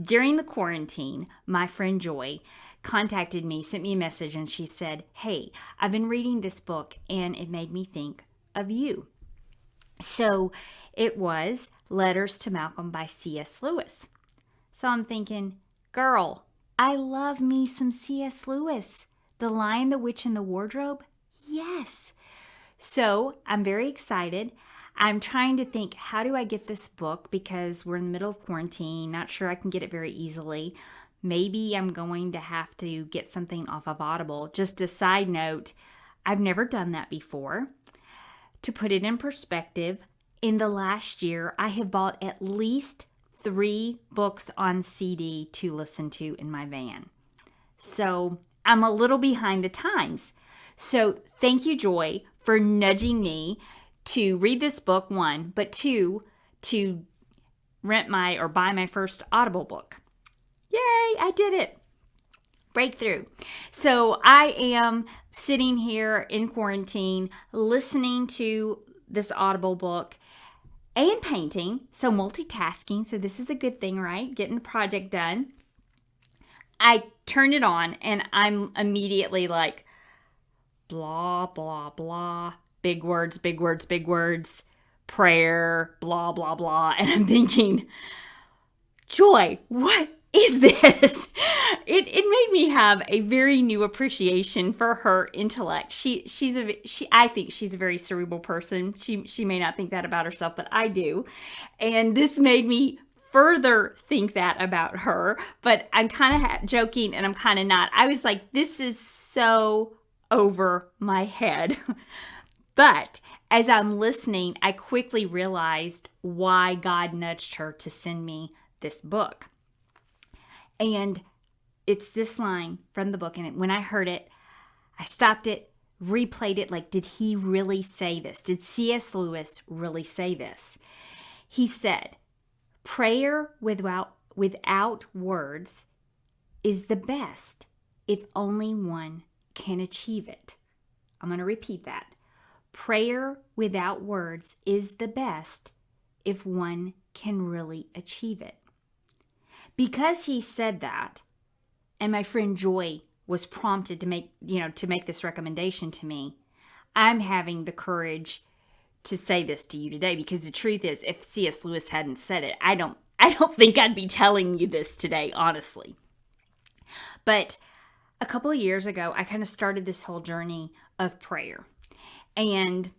During the quarantine, my friend Joy contacted me, sent me a message, and she said, "Hey, I've been reading this book and it made me think of you." So it was Letters to Malcolm by C.S. Lewis. So I'm thinking, girl, I love me some C.S. Lewis. The Lion, the Witch, and the Wardrobe? Yes. So I'm very excited. I'm trying to think, how do I get this book? Because we're in the middle of quarantine. Not sure I can get it very easily. Maybe I'm going to have to get something off of Audible. Just a side note, I've never done that before. To put it in perspective, in the last year, I have bought at least 3 books on CD to listen to in my van. So I'm a little behind the times. So thank you, Joy, for nudging me to read this book, 1, but 2, to rent or buy my first Audible book. Yay, I did it. Breakthrough. So I am sitting here in quarantine listening to this Audible book and painting, so multitasking. So this is a good thing, right? Getting the project done. I turned it on and I'm immediately like, blah, blah, blah, big words, big words, big words, prayer, blah, blah, blah. And I'm thinking, Joy, what is this? It made me have a very new appreciation for her intellect. I think she's a very cerebral person. She may not think that about herself, but I do. And this made me further think that about her. But I'm kind of joking and I'm kind of not. I was like, this is so over my head. But as I'm listening, I quickly realized why God nudged her to send me this book. And it's this line from the book. And when I heard it, I stopped it, replayed it. Like, did he really say this? Did C.S. Lewis really say this? He said, prayer without words is the best if only one can achieve it. I'm going to repeat that. Prayer without words is the best if one can really achieve it. Because he said that, and my friend Joy was prompted to make this recommendation to me, I'm having the courage to say this to you today, because the truth is, if C.S. Lewis hadn't said it, I don't think I'd be telling you this today, honestly. But a couple of years ago, I kind of started this whole journey of prayer. And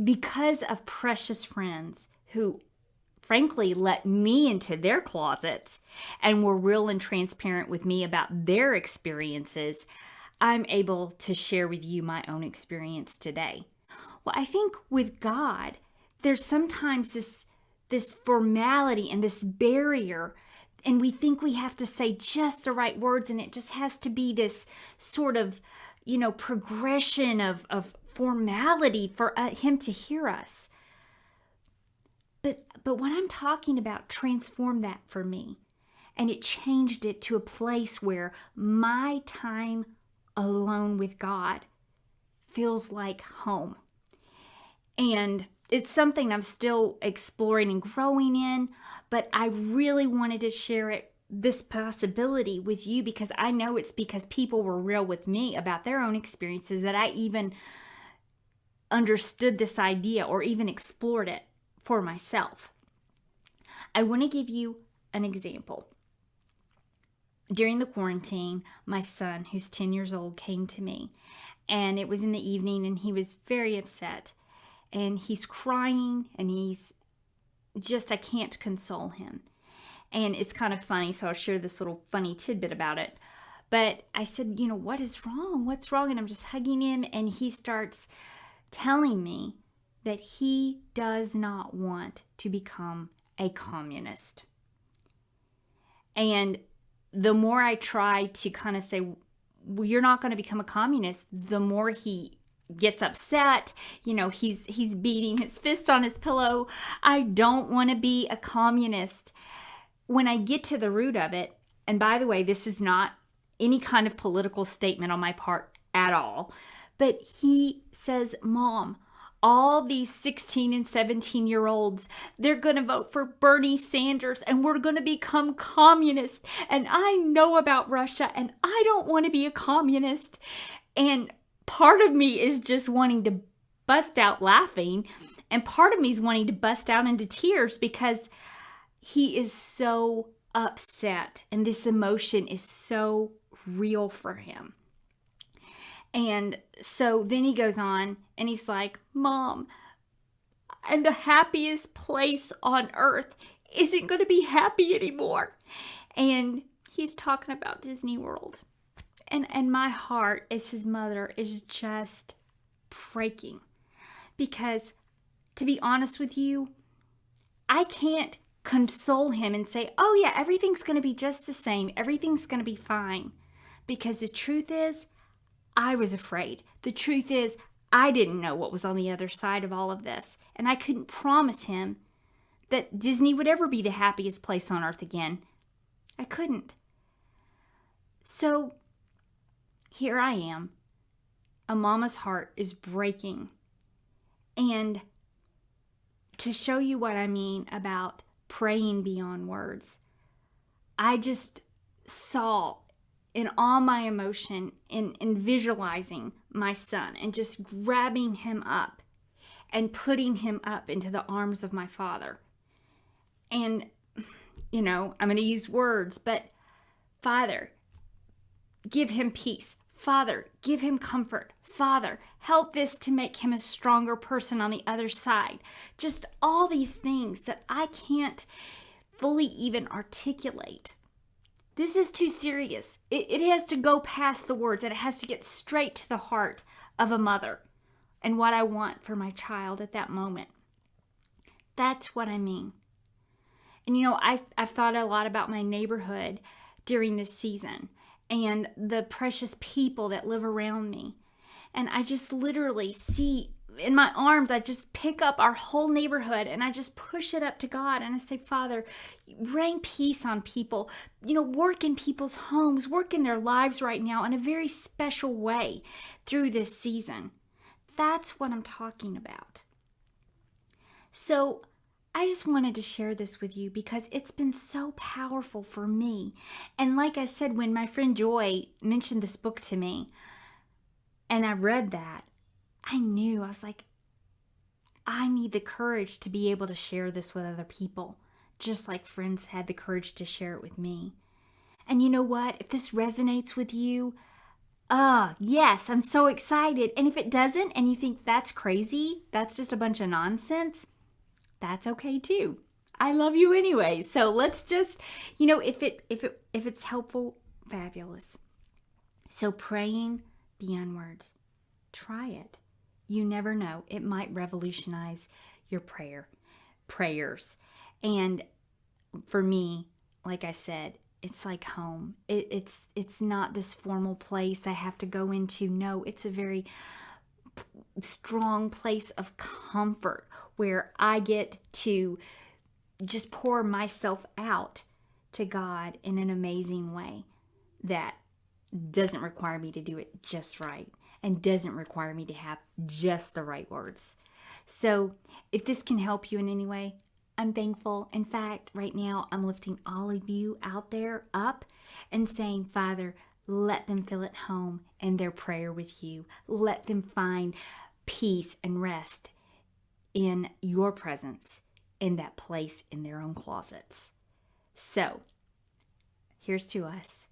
because of precious friends who frankly let me into their closets and were real and transparent with me about their experiences, I'm able to share with you my own experience today. Well, I think with God, there's sometimes this formality and this barrier, and we think we have to say just the right words, and it just has to be this sort of, progression of formality for him to hear us. But what I'm talking about transformed that for me. And it changed it to a place where my time alone with God feels like home. And it's something I'm still exploring and growing in, but I really wanted to share this possibility with you, because I know it's because people were real with me about their own experiences that I even understood this idea or even explored it for myself. I want to give you an example. During the quarantine, my son, who's 10 years old, came to me, and it was in the evening, and he was very upset, and he's crying, and I can't console him. And it's kind of funny, so I'll share this little funny tidbit about it. But I said, what is wrong? What's wrong? And I'm just hugging him, and he starts telling me that he does not want to become a communist. And the more I try to kind of say, well, you're not going to become a communist, the more he gets upset. He's beating his fist on his pillow. I don't want to be a communist. When I get to the root of it, and by the way, this is not any kind of political statement on my part at all, but he says, Mom, all these 16 and 17-year-olds, they're going to vote for Bernie Sanders and we're going to become communist. And I know about Russia and I don't want to be a communist. And part of me is just wanting to bust out laughing. And part of me is wanting to bust out into tears because he is so upset. And this emotion is so real for him. And so then he goes on and he's like, Mom, and the happiest place on earth isn't going to be happy anymore. And he's talking about Disney World. And my heart as his mother is just breaking. Because to be honest with you, I can't console him and say, oh yeah, everything's going to be just the same. Everything's going to be fine. Because the truth is, I was afraid. The truth is, I didn't know what was on the other side of all of this. And I couldn't promise him that Disney would ever be the happiest place on earth again. I couldn't. So here I am. A mama's heart is breaking. And to show you what I mean about praying beyond words, I just saw in all my emotion, in visualizing my son and just grabbing him up and putting him up into the arms of my father. And, I'm going to use words, but Father, give him peace. Father, give him comfort. Father, help this to make him a stronger person on the other side. Just all these things that I can't fully even articulate. This is too serious. It has to go past the words and it has to get straight to the heart of a mother and what I want for my child at that moment. That's what I mean. And I've thought a lot about my neighborhood during this season and the precious people that live around me. And I just literally see in my arms, I just pick up our whole neighborhood and I just push it up to God. And I say, Father, rain peace on people, work in people's homes, work in their lives right now in a very special way through this season. That's what I'm talking about. So I just wanted to share this with you because it's been so powerful for me. And like I said, when my friend Joy mentioned this book to me and I read that, I was like, I need the courage to be able to share this with other people, just like friends had the courage to share it with me. And you know what? If this resonates with you, yes, I'm so excited. And if it doesn't, and you think that's crazy, that's just a bunch of nonsense, that's okay too. I love you anyway. So let's just, if it's helpful, fabulous. So praying beyond words, try it. You never know. It might revolutionize your prayers. And for me, like I said, it's like home. It's not this formal place I have to go into. No, it's a very strong place of comfort where I get to just pour myself out to God in an amazing way that doesn't require me to do it just right. And doesn't require me to have just the right words. So if this can help you in any way, I'm thankful. In fact, right now, I'm lifting all of you out there up and saying, Father, let them feel at home in their prayer with you. Let them find peace and rest in your presence in that place in their own closets. So here's to us.